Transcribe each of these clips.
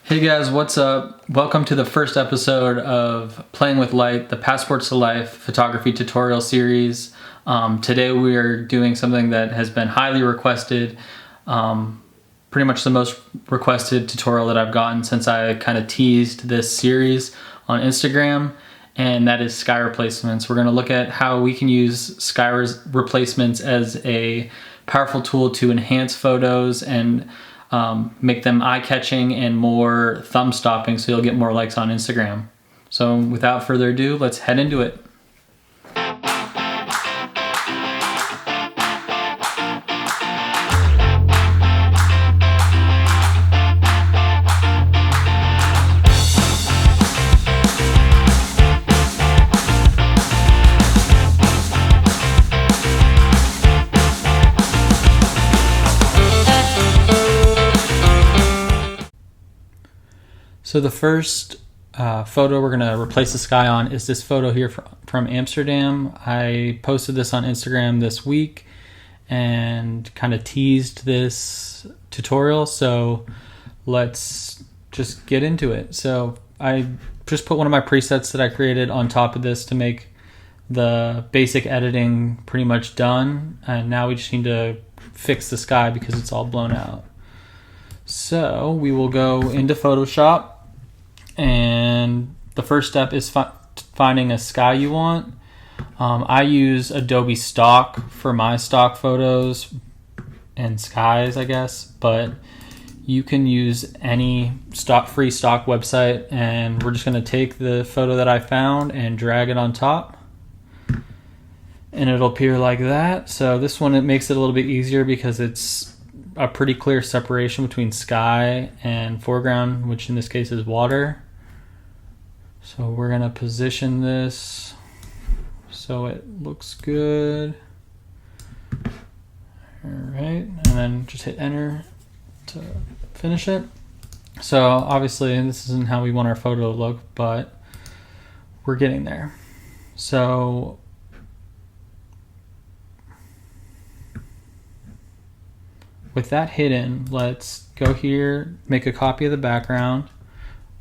Hey guys, what's up? Welcome to the first episode of Playing with Light, the Passports to Life photography tutorial series. Today we are doing something that has been highly requested, pretty much the most requested tutorial that I've gotten since I kind of teased this series on Instagram, and that is sky replacements. We're going to look at how we can use sky replacements as a powerful tool to enhance photos and make them eye-catching and more thumb-stopping so you'll get more likes on Instagram. So without further ado, let's head into it. So the first photo we're going to replace the sky on is this photo here from Amsterdam. I posted this on Instagram this week and kind of teased this tutorial, so let's just get into it. So I just put one of my presets that I created on top of this to make the basic editing pretty much done, and now we just need to fix the sky because it's all blown out. So we will go into Photoshop, and the first step is finding a sky you want. I use Adobe Stock for my stock photos and skies, I guess, but you can use any free stock website, and we're just going to take the photo that I found and drag it on top, and it'll appear like that. So this one, it makes it a little bit easier because it's a pretty clear separation between sky and foreground, which in this case is water. So we're going to position this so it looks good. All right, and then just hit enter to finish it. So obviously this isn't how we want our photo to look, but we're getting there. So with that hidden, let's go here, make a copy of the background,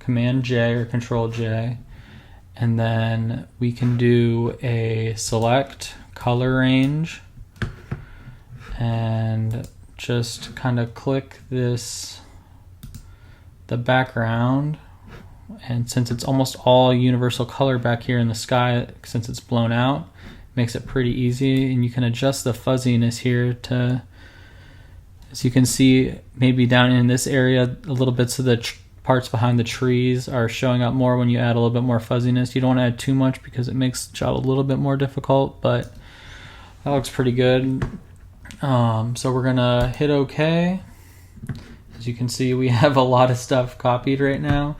Command J or Control J, and then we can do a select color range and just kind of click the background, and since it's almost all universal color back here in the sky, since it's blown out, makes it pretty easy. And you can adjust the fuzziness here to, as you can see, maybe down in this area a little bit, so the parts behind the trees are showing up more when you add a little bit more fuzziness. You don't want to add too much because it makes the job a little bit more difficult, but that looks pretty good. So we're gonna hit OK. As you can see, we have a lot of stuff copied right now,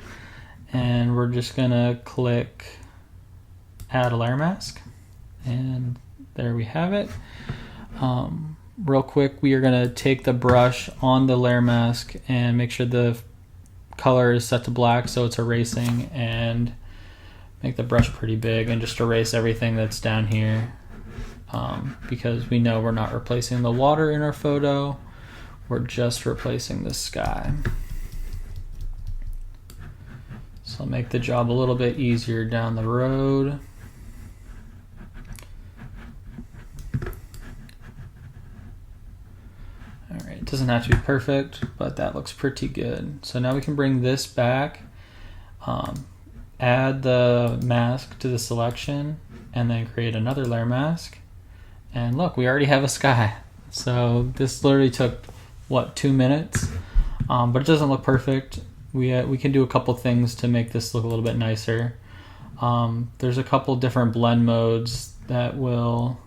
and we're just gonna click add a layer mask, and there we have it. Real quick, we are going to take the brush on the layer mask and make sure the color is set to black so it's erasing, and make the brush pretty big and just erase everything that's down here, because we know we're not replacing the water in our photo, we're just replacing the sky. So I'll make the job a little bit easier down the road. Alright, it doesn't have to be perfect, but that looks pretty good. So now we can bring this back, add the mask to the selection, and then create another layer mask. And look, we already have a sky. So this literally took, what, 2 minutes? But it doesn't look perfect. We can do a couple things to make this look a little bit nicer. There's a couple different blend modes that will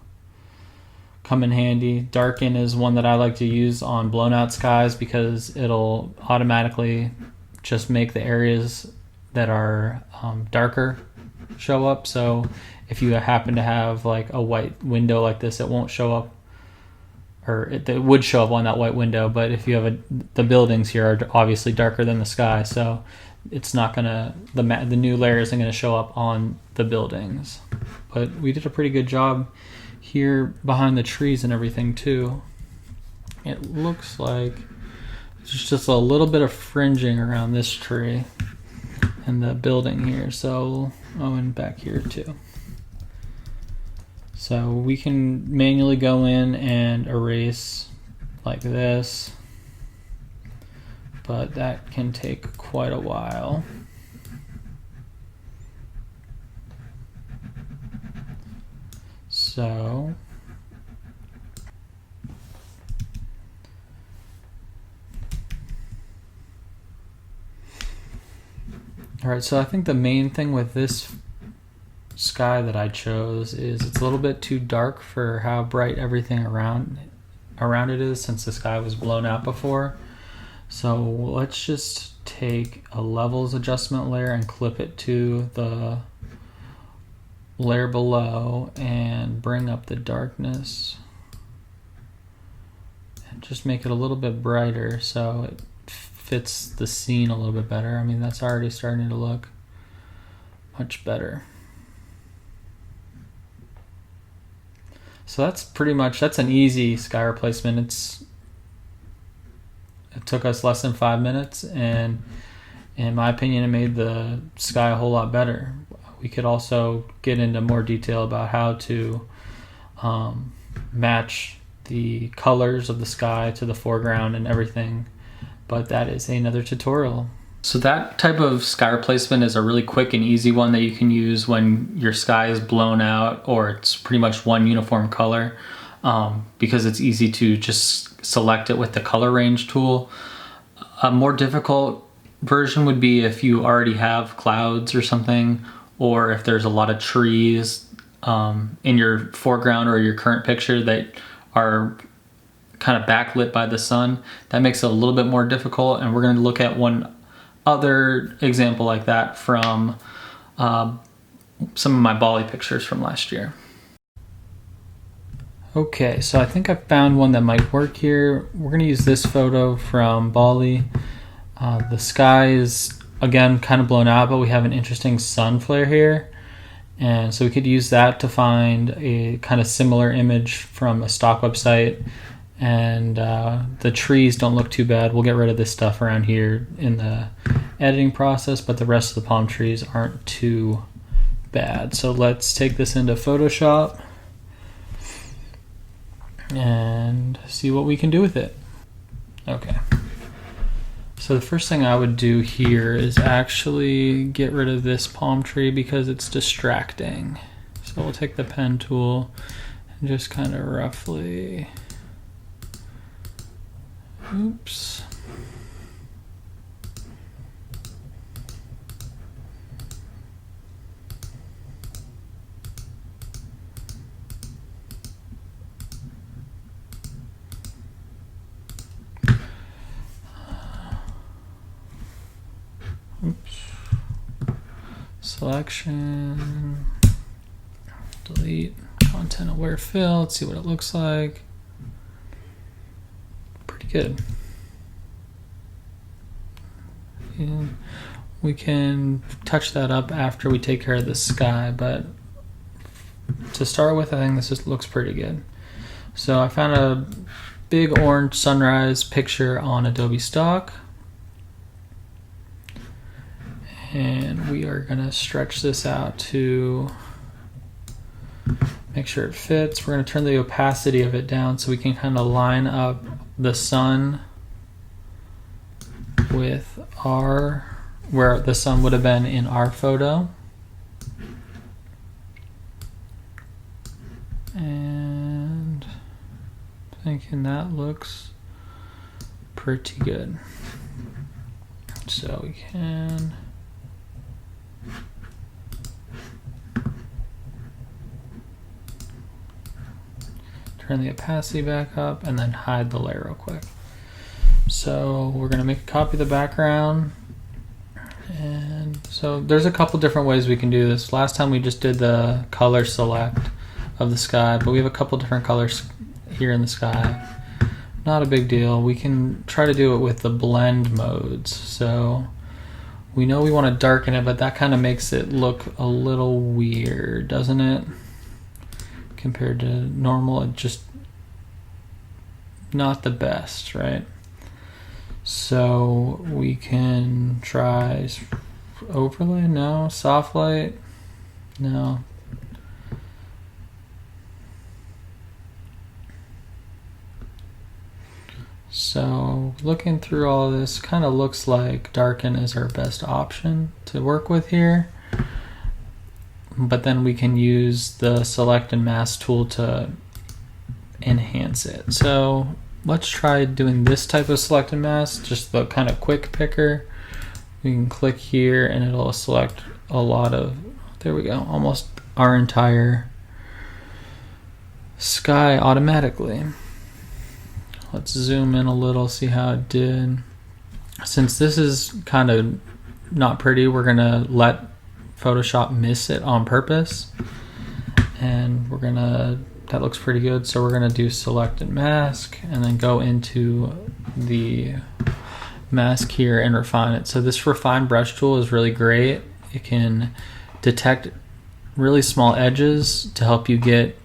come in handy. Darken is one that I like to use on blown out skies because it'll automatically just make the areas that are darker show up. So if you happen to have like a white window like this, it won't show up, or it would show up on that white window, but if you have the buildings here are obviously darker than the sky, so it's not gonna, the new layer isn't gonna show up on the buildings. But we did a pretty good job here behind the trees and everything too. It looks like There's just a little bit of fringing around this tree and the building here. So, oh, and back here too. So we can manually go in and erase like this, but that can take quite a while. So all right, so I think the main thing with this sky that I chose is it's a little bit too dark for how bright everything around it is, since the sky was blown out before. So let's just take a levels adjustment layer and clip it to the layer below and bring up the darkness and just make it a little bit brighter so it fits the scene a little bit better. I mean, that's already starting to look much better. So that's an easy sky replacement. It took us less than 5 minutes, and in my opinion, it made the sky a whole lot better. We could also get into more detail about how to match the colors of the sky to the foreground and everything, but that is another tutorial. So that type of sky replacement is a really quick and easy one that you can use when your sky is blown out or it's pretty much one uniform color, because it's easy to just select it with the color range tool. A more difficult version would be if you already have clouds or something, or if there's a lot of trees in your foreground or your current picture that are kind of backlit by the sun. That makes it a little bit more difficult, and we're going to look at one other example like that from some of my Bali pictures from last year. Okay, so I think I found one that might work here. We're going to use this photo from Bali. The sky is, again, kind of blown out, but we have an interesting sun flare here. And so we could use that to find a kind of similar image from a stock website. And the trees don't look too bad. We'll get rid of this stuff around here in the editing process, but the rest of the palm trees aren't too bad. So let's take this into Photoshop and see what we can do with it. Okay. So the first thing I would do here is actually get rid of this palm tree because it's distracting. So we'll take the pen tool and just kind of roughly, oops. Selection, delete, content aware fill. Let's see what it looks like. Pretty good. And we can touch that up after we take care of the sky, but to start with, I think this just looks pretty good. So I found a big orange sunrise picture on Adobe Stock. And we are gonna stretch this out to make sure it fits. We're gonna turn the opacity of it down so we can kind of line up the sun with where the sun would have been in our photo. And thinking that looks pretty good. So we can turn the opacity back up and then hide the layer real quick. So we're going to make a copy of the background. And so there's a couple different ways we can do this. Last time we just did the color select of the sky, but we have a couple different colors here in the sky. Not a big deal. We can try to do it with the blend modes. So we know we want to darken it, but that kind of makes it look a little weird, doesn't it? Compared to normal, it just not the best, right? So we can try overlay, no. Soft light, no. So looking through all of this, kind of looks like darken is our best option to work with here. But then we can use the select and mask tool to enhance it. So let's try doing this type of select and mask, just the kind of quick picker. We can click here and it'll select a lot of, there we go, almost our entire sky automatically. Let's zoom in a little, see how it did. Since this is kind of not pretty, we're gonna let Photoshop miss it on purpose. And we're gonna, that looks pretty good. So we're gonna do select and mask and then go into the mask here and refine it. So this refine brush tool is really great. It can detect really small edges to help you get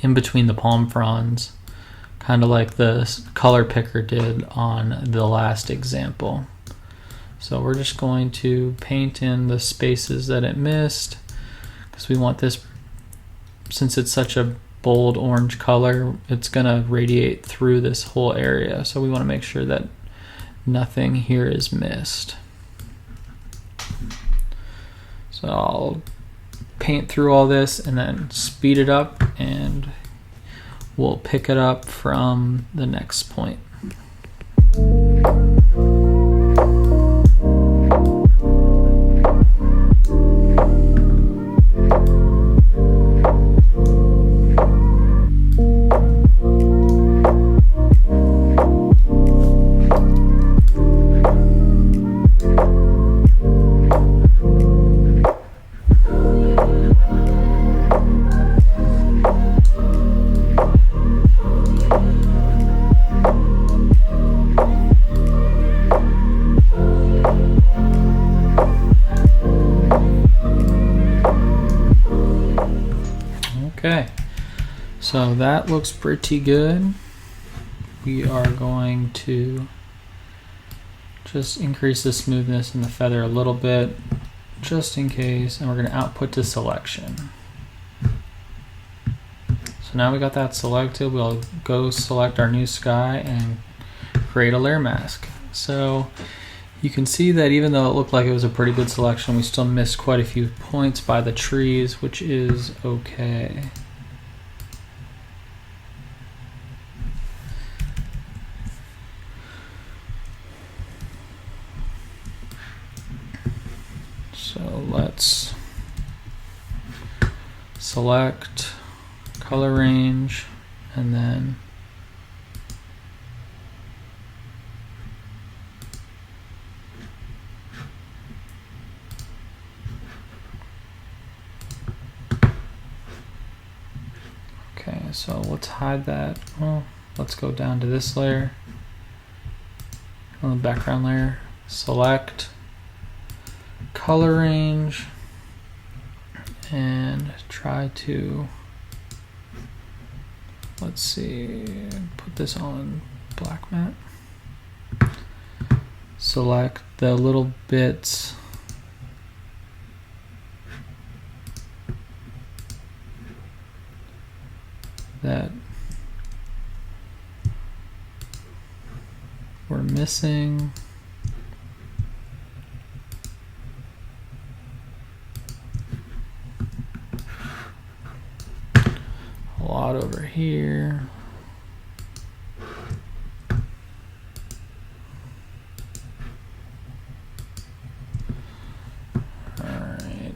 in between the palm fronds, kind of like the color picker did on the last example. So we're just going to paint in the spaces that it missed, because we want this, since it's such a bold orange color, it's gonna radiate through this whole area. So we want to make sure that nothing here is missed. So I'll paint through all this and then speed it up, and we'll pick it up from the next point. Okay, so that looks pretty good. We are going to just increase the smoothness in the feather a little bit, just in case, and we're going to output to selection. So now we got that selected, we'll go select our new sky and create a layer mask. So you can see that even though it looked like it was a pretty good selection, we still missed quite a few points by the trees, which is okay. So let's select color range and then okay, so let's hide that. Well, let's go down to this layer on the background layer, select color range and try to, let's see, put this on black matte. Select the little bits that we're missing. A lot over here. Alright.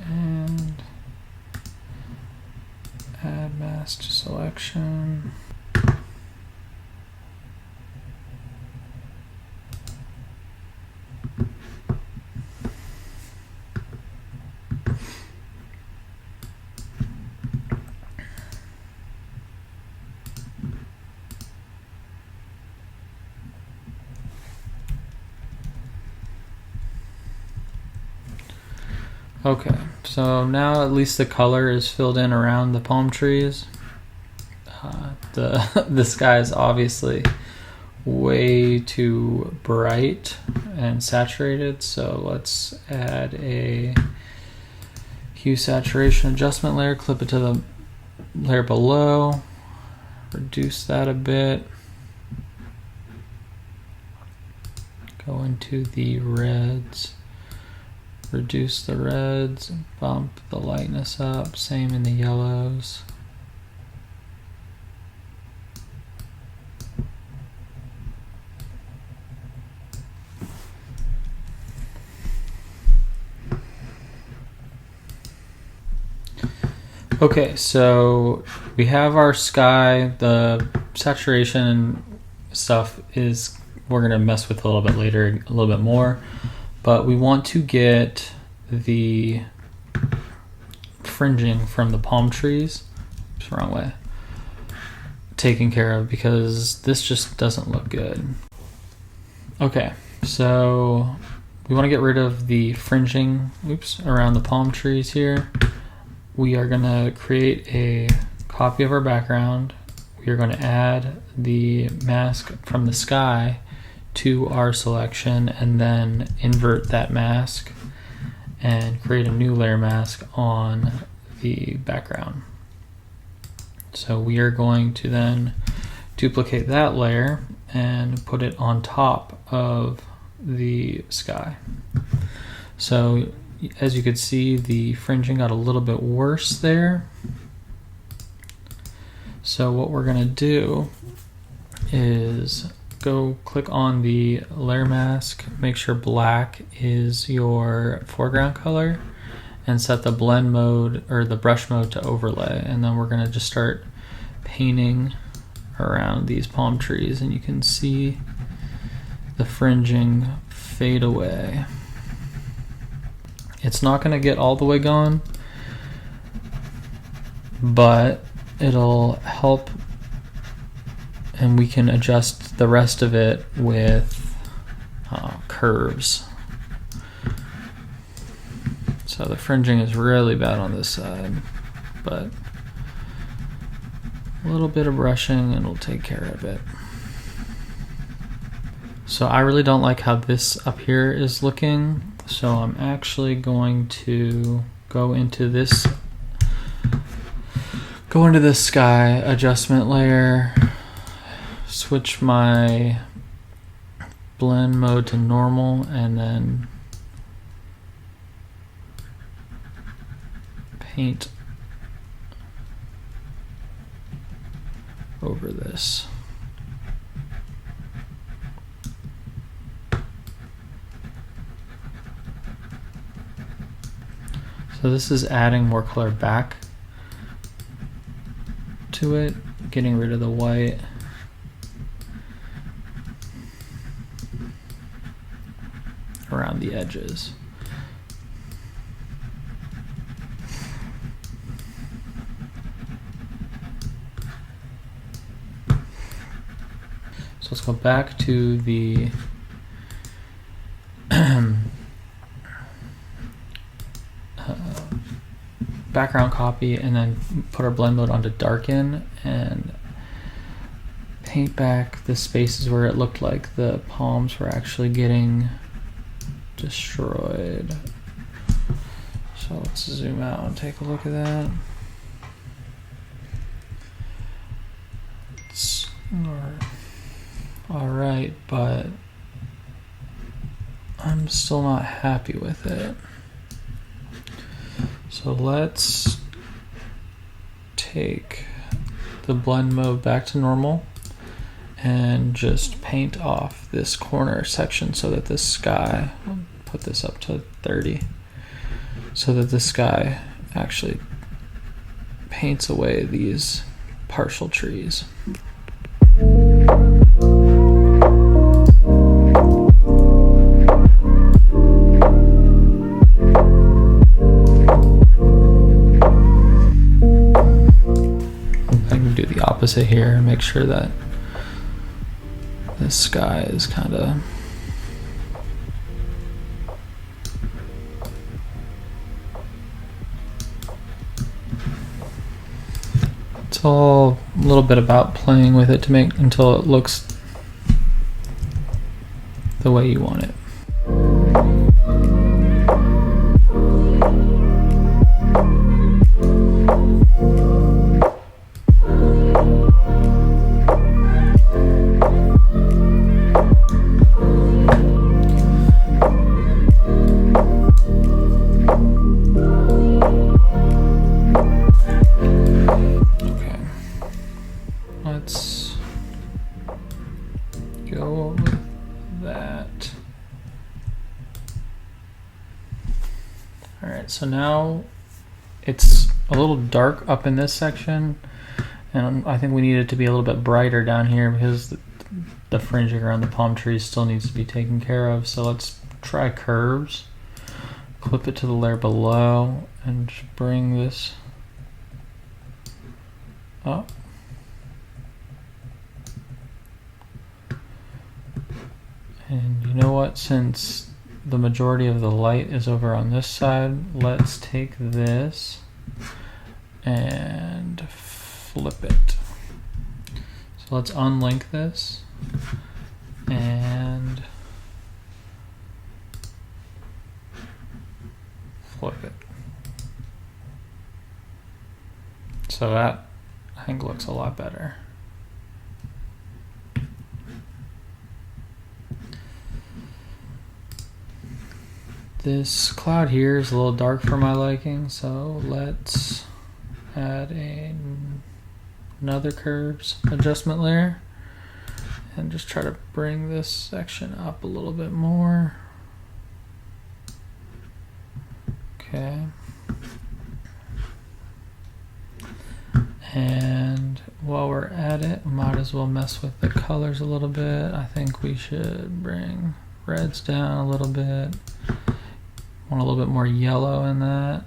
And add mask to selection. Okay, So now at least the color is filled in around the palm trees. The sky is obviously way too bright and saturated, so let's add a hue saturation adjustment layer, clip it to the layer below, reduce that a bit, go into the reds, reduce the reds, bump the lightness up, same in the yellows. Okay, so we have our sky. The saturation and stuff is we're going to mess with a little bit later, a little bit more. But we want to get the fringing from the palm trees, it's the wrong way, taken care of, because this just doesn't look good. Okay, so we want to get rid of the fringing around the palm trees here. We are going to create a copy of our background. We are going to add the mask from the sky to our selection and then invert that mask and create a new layer mask on the background. So we are going to then duplicate that layer and put it on top of the sky. So as you could see, the fringing got a little bit worse there. So what we're going to do is go click on the layer mask, make sure black is your foreground color, and set the blend mode or the brush mode to overlay. And then we're going to just start painting around these palm trees, and you can see the fringing fade away. It's not going to get all the way gone, but it'll help, and we can adjust the rest of it with curves. So the fringing is really bad on this side, but a little bit of brushing and it'll take care of it. So I really don't like how this up here is looking. So I'm actually going to go into this sky adjustment layer, switch my blend mode to normal, and then paint over this. So this is adding more color back to it, getting rid of the white. Around the edges. So let's go back to the background copy and then put our blend mode onto darken and paint back the spaces where it looked like the palms were actually getting destroyed. So let's zoom out and take a look at that. It's all right, but I'm still not happy with it. So let's take the blend mode back to normal and just paint off this corner section so that the sky, I'll put this up to 30, so that the sky actually paints away these partial trees. Do the opposite here and make sure that the sky is kind of It's all a little bit about playing with it to make until it looks the way you want it. Let's go with that. Alright, so now it's a little dark up in this section, and I think we need it to be a little bit brighter down here because the fringing around the palm trees still needs to be taken care of. So let's try curves. Clip it to the layer below and bring this up. And you know what, since the majority of the light is over on this side, let's take this and flip it. So let's unlink this and flip it. So that, I think, looks a lot better. This cloud here is a little dark for my liking, so let's add another curves adjustment layer and just try to bring this section up a little bit more. Okay. And while we're at it, might as well mess with the colors a little bit. I think we should bring reds down a little bit. Want a little bit more yellow in that.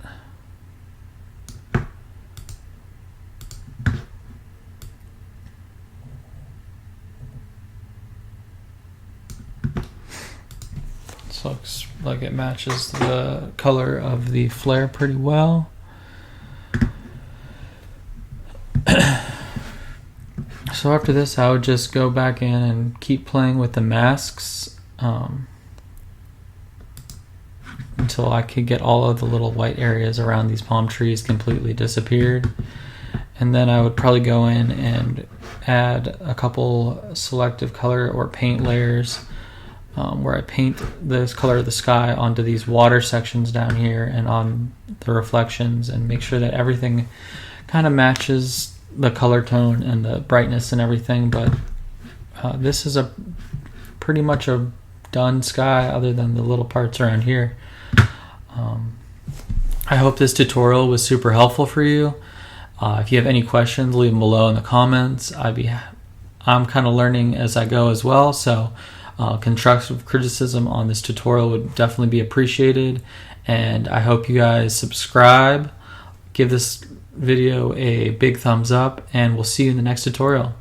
This looks like it matches the color of the flare pretty well. So after this, I would just go back in and keep playing with the masks until I could get all of the little white areas around these palm trees completely disappeared. And then I would probably go in and add a couple selective color or paint layers where I paint this color of the sky onto these water sections down here and on the reflections, and make sure that everything kind of matches the color tone and the brightness and everything. But this is a pretty much a done sky other than the little parts around here. I hope this tutorial was super helpful for you. If you have any questions, leave them below in the comments. I'm kind of learning as I go as well, so constructive criticism on this tutorial would definitely be appreciated. And I hope you guys subscribe, give this video a big thumbs up, and we'll see you in the next tutorial.